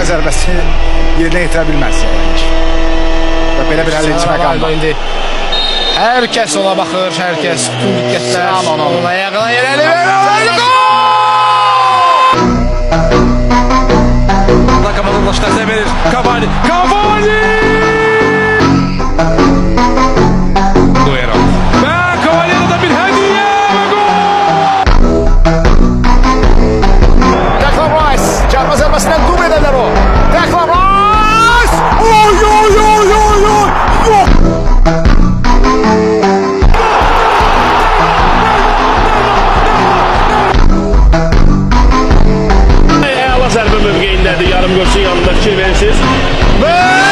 zərbə zərbəsi yerinə yetirə bilməz. Və belə bir 50-ci məqam var. Hər kəs ona baxır, hər kəs bütün diqqətlər onun ayağına yerəlir. Komandalar təslim verir. Cavani! Duero. Və Cavani'da bir hədiyyə və gol! Declan Rice, çarpma zərbəsindən qum edərlər o. Declan Rice! Oy, oy, oy, oy, oy! Yok! Əla zərbə mövqeyindədir, yarım qoşun yanındakı Vensiz. Və